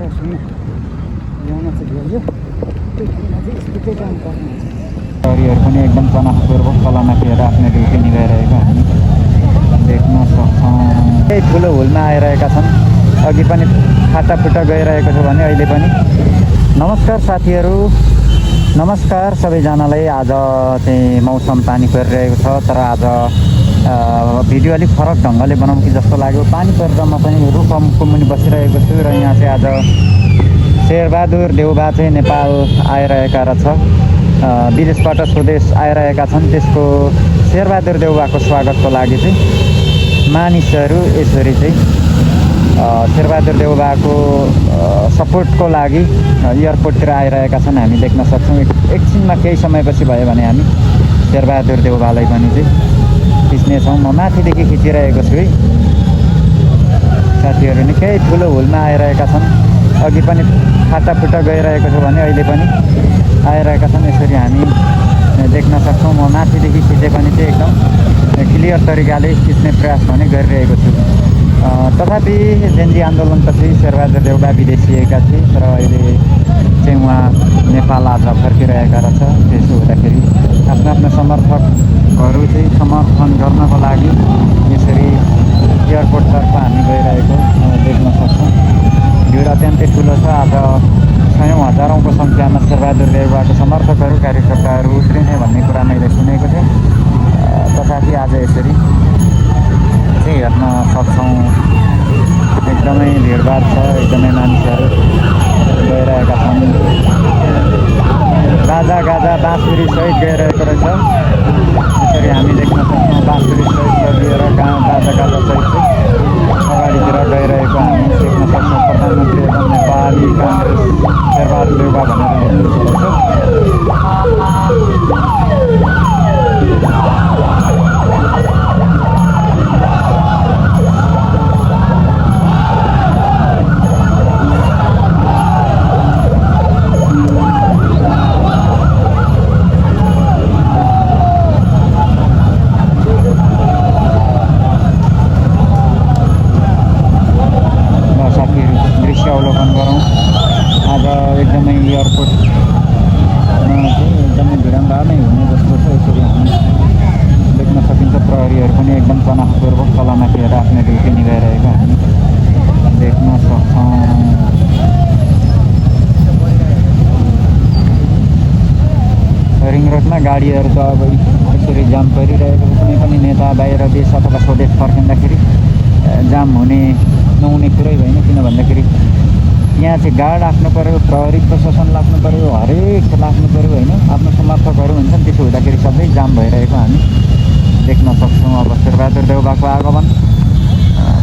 सुन ल्याउन चाहिँ भ्यायो त्योमा चाहिँ स्पिडै काम पर्ने हुन्छ। प्रहरीहरू पनि एकदम तनावपूर्वक तलमाथि हेरेर आफ्नो ड्युटी निभाइरहेको हामी देख्न सक्छौँ। केही ठुलो हुलमा आइरहेका छन्। अघि पनि फाटाफुट्टा गइरहेको छ भने अहिले पनि। नमस्कार साथीहरू, नमस्कार सबैजनालाई। आज चाहिँ मौसम पानी परिरहेको छ, तर आज भिडियो अलिक फरक ढङ्गले बनाउँ कि जस्तो लाग्यो। पानी पर्दा म पनि रुखको मुनि बसिरहेको छु र यहाँ चाहिँ आज शेरबहादुर देउबा चाहिँ नेपाल आइरहेका रहेछ। विदेशबाट स्वदेश आइरहेका छन्। त्यसको शेरबहादुर देउबाको स्वागतको लागि चाहिँ मानिसहरू यसरी चाहिँ शेरबहादुर देउबाको सपोर्टको लागि एयरपोर्टतिर आइरहेका छन्। हामी देख्न सक्छौँ। एकछिनमा केही समयपछि भयो भने हामी शेरबहादुर देउबालाई पनि चाहिँ खिच्नेछौँ। म माथिदेखि खिचिरहेको छु है। साथीहरू निकै ठुलो हुलमा आइरहेका छन्। अघि पनि फाटाफुट्टा गइरहेको छ भने अहिले पनि आइरहेका छन्। यसरी हामी देख्न सक्छौँ। म माथिदेखि खिचे पनि चाहिँ एकदम क्लियर तरिकाले खिच्ने प्रयास पनि गरिरहेको छु। तथापि जेन्जी आन्दोलनपछि शेरबहादुर देउबा विदेशिएका थिए, तर अहिले चाहिँ उहाँ नेपाल आज फर्किरहेका रहेछ। त्यसो हुँदाखेरि आफ्नो आफ्नो समर्थकहरू चाहिँ समर्थन गर्नको लागि यसरी एयरपोर्टतर्फ हामी गइरहेको देख्न सक्छौँ। भिड अत्यन्तै ठुलो छ। आज सयौँ हजारौँको सङ्ख्यामा शेरबहादुर देउबाको समर्थकहरू कार्यकर्ताहरू उत्रिने भन्ने कुरा मैले सुनेको थिएँ। तथापि आज यसरी चाहिँ हेर्न सक्छौँ। एकदमै भिडभाड छ, एकदमै मानिसहरू गइरहेका छन्। बाजा गाजा बाँसुरी सहित गइरहेको रहेछ। यसरी हामी देख्न सक्छौँ। बाँसुरी सहित लिएर बाजा गाजा सहित अगाडितिर गइरहेको हामी देख्न सक्छौँ। प्रधानमन्त्री एवं नेपाली काङ्ग्रेस शेरबहादुर देउबा भनेर लेखिएको रहेछ। अवलोकन गरौँ। आज एकदमै एयरपोर्टमा चाहिँ एकदमै भिडभाड नै हुने जस्तो छ। यसरी हामी देख्न सकिन्छ। प्रहरीहरू पनि एकदम तनावपूर्वक तलमाथि हेरेर आफ्नो ड्युटी निभाइरहेको हामी देख्न सक्छौँ। रिङ रोडमा गाडीहरू त अब यसरी जाम परिरहेको छ। कुनै पनि नेता बाहिर देश अथवा स्वदेश फर्किँदाखेरि जाम हुने नहुने कुरै होइन। किन भन्दाखेरि यहाँ चाहिँ गार्ड राख्नु पऱ्यो, प्रहरी प्रशासन राख्नु पऱ्यो, हरेक राख्नु पऱ्यो होइन। आफ्नो समर्थकहरू हुन्छन्। त्यसो हुँदाखेरि सबै जाम भइरहेको हामी देख्न सक्छौँ। अब शेरबहादुर देउबाको आगमन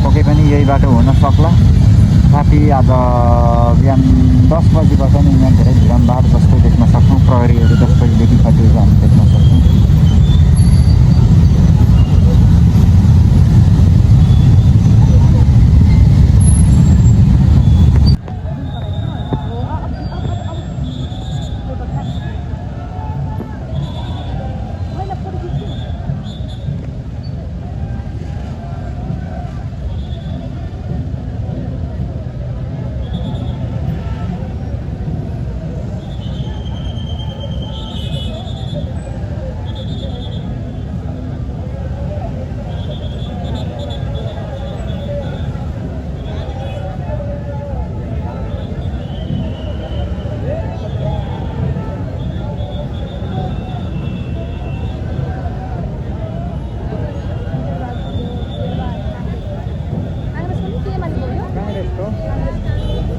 पक्कै पनि यही बाटो हुन सक्ला। तथापि आज बिहान 10 बजीबाट नै यहाँ धेरै भिडभाड जस्तो देख्न सक्छौँ। प्रहरीहरू 10 बजीदेखि खटिएको हामी देख्न सक्छौँ।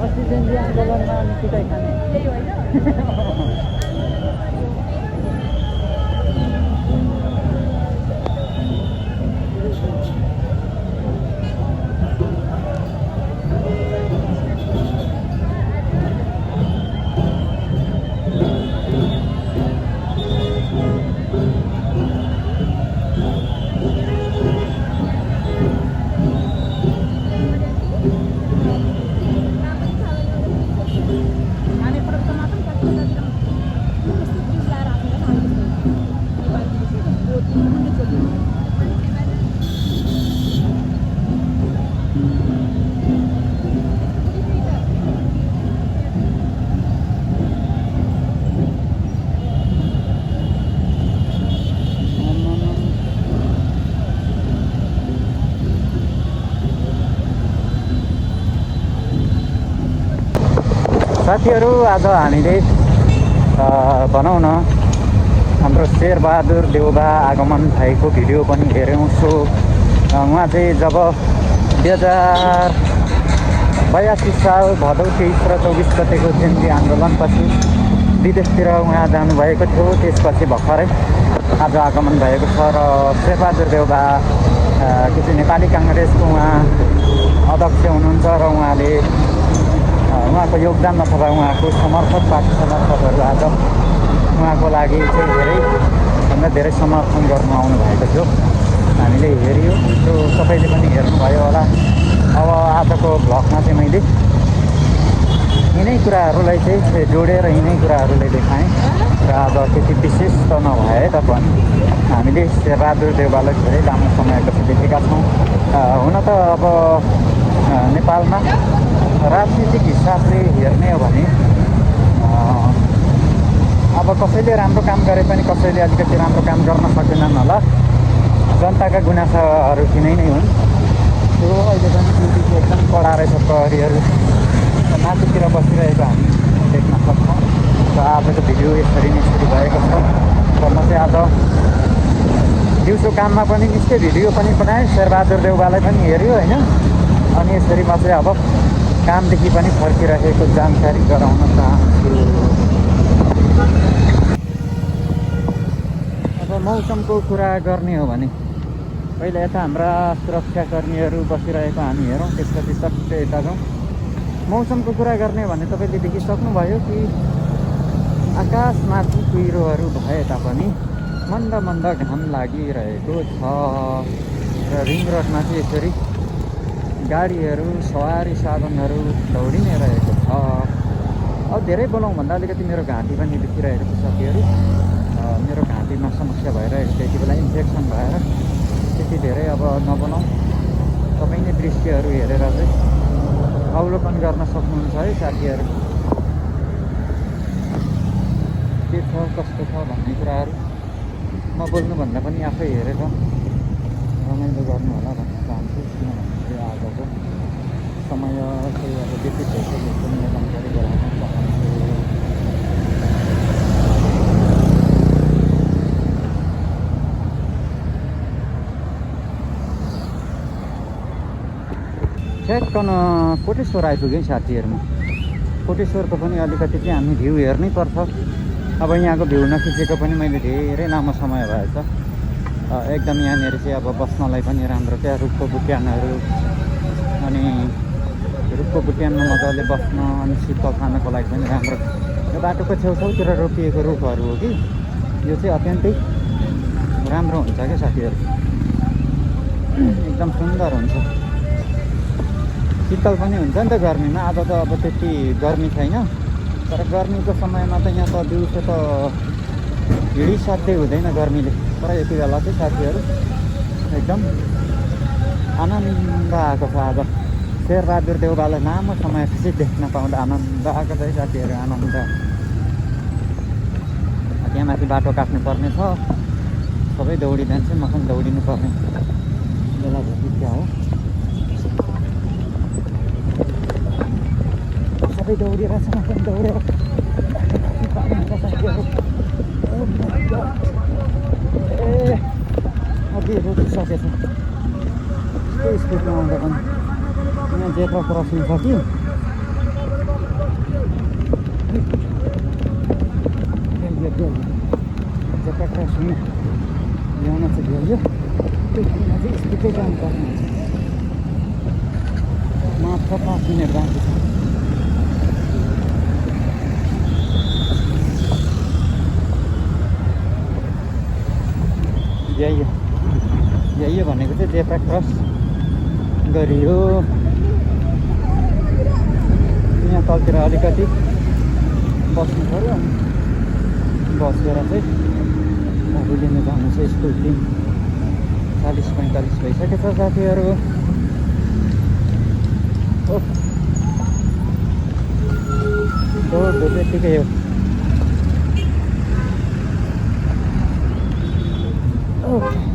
अस्ति जेन्जी आन्दोलनमा पिटाइ खाने त्यही होइन। साथीहरू आज हामीले भनौँ न हाम्रो शेरबहादुर देउबा आगमन भएको भिडियो पनि हेऱ्यौँ। सो उहाँ चाहिँ जब 2082 साल भदौ 23 र 24 गतेको जेन्जी आन्दोलनपछि विदेशतिर उहाँ जानुभएको थियो। त्यसपछि भर्खरै आज आगमन भएको छ र शेरबहादुर देउबा कि चाहिँ नेपाली काङ्ग्रेसको उहाँ अध्यक्ष हुनुहुन्छ र उहाँले उहाँको योगदान अथवा उहाँको समर्थक पार्टी समर्थकहरू आज उहाँको लागि चाहिँ धेरैभन्दा धेरै समर्थन गर्नु आउनु भएको थियो। हामीले हेऱ्यौँ, त्यो सबैले पनि हेर्नुभयो होला। अब आजको भ्लगमा चाहिँ मैले यिनै कुराहरूलाई चाहिँ जोडेर यिनै कुराहरूलाई देखाएँ र आज त्यति विशेष त नभए तापनि हामीले शेरबहादुर देउबालाई धेरै लामो समयपछि देखेका छौँ। हुन त अब नेपालमा राजनीतिक हिसाबले हेर्ने हो भने अब कसैले राम्रो काम गरे पनि कसैले अलिकति राम्रो काम गर्न सकेनन् होला। जनताका गुनासाहरू किनै नै हुन्। त्यो अहिले पनि ड्युटीको एकदम कडा रहेछ। प्रहरीहरू माथितिर बसिरहेको हामी देख्न सक्छौँ। र आजको भिडियो यसरी नै सुरु भएको छ र म चाहिँ आज दिउँसो काममा पनि निस्केँ, भिडियो पनि बनाएँ, शेरबहादुर देउबालाई पनि हेऱ्यो होइन। अनि यसरी म चाहिँ अब कामदेखि पनि फर्किरहेको जानकारी गराउन चाहन्छु। अब मौसमको कुरा गर्ने हो भने पहिला यता हाम्रा सुरक्षाकर्मीहरू बसिरहेको हामी हेरौँ, त्यसपछि सबै यता जाउँ। मौसमको कुरा गर्ने भने तपाईँले देखिसक्नुभयो कि आकाशमाथि कुहिरोहरू भए तापनि मन्द मन्द घाम लागिरहेको छ र रिङ रोडमा चाहिँ यसरी गाडीहरू सवारी साधनहरू दौडी नै रहेको छ। अब धेरै बोलाउँ भन्दा अलिकति मेरो घाँटी पनि दुखिरहेको छ साथीहरू। मेरो घाँटीमा समस्या भइरहेको छ, यति बेला इन्फेक्सन भएर त्यति धेरै अब नबोलाउँ। तपाईँ नै दृश्यहरू हेरेर चाहिँ अवलोकन गर्न सक्नुहुन्छ है साथीहरू। के छ कस्तो छ भन्ने कुराहरू म बोल्नुभन्दा पनि आफै हेरेर रमाइलो गर्नु होला भन्न चाहन्छु। किनभने आजको समय चाहिँ अब व्यतीत भइसकेको पनि जानकारी गराउन चाहन्छु। ठ्याक्कन कोटेश्वर आइपुग्यौँ साथीहरूमा। कोटेश्वरको पनि अलिकति चाहिँ हामी भ्यू हेर्नै पर्छ। अब यहाँको भ्यू नखिचेको पनि मैले धेरै लामो समय भएछ। एकदम यहाँनिर चाहिँ अब बस्नलाई पनि राम्रो, क्या रुखको बुट्यानहरू, अनि रुखको बुट्यानमा मजाले बस्न अनि शीतल खानको लागि पनि राम्रो। यो बाटोको छेउछाउतिर रोपिएको रुखहरू हो कि यो चाहिँ अत्यन्तै राम्रो हुन्छ क्या साथीहरू, एकदम सुन्दर हुन्छ। शीतल पनि हुन्छ नि त गर्मीमा। आज त अब त्यति गर्मी छैन, तर गर्मीको समयमा त यहाँ त दिउँसो त हिँडिसाध्यै हुँदैन गर्मीले। तर यति बेला चाहिँ साथीहरू एकदम आनन्द आएको छ। आज शेरबहादुर देउबालाई लामो समयपछि देख्न पाउँदा आनन्द आएको छ है साथीहरू, आनन्द। त्यहाँ माथि बाटो काट्नुपर्ने छ, सबै दौडी जान्छ, म पनि दौडिनु पर्ने बेला भएपछि क्या हो, सबै दौडिरहेछ, म पनि दौडेर अघि रोकिसकेछ। त्यही स्पिडमा आउँदा पनि यहाँ जेब्रा क्रसिङ छ कि जेब्रा क्रसिङ ल्याउन चाहिँ भ्यायो। त्यतिमा चाहिँ स्पिडै जानुपर्ने हुन्छ। मात्र 5 मिनट बाँकी छ। यही हो भनेको चाहिँ जेब्रा क्रस गरियो। यहाँ तलतिर अलिकति बस्नु पऱ्यो, बसेर चाहिँ आफू लिनु जानु छ। स्कुल टिम 40-45 भइसकेको छ साथीहरू। दौड त्यत्तिकै हो। ओके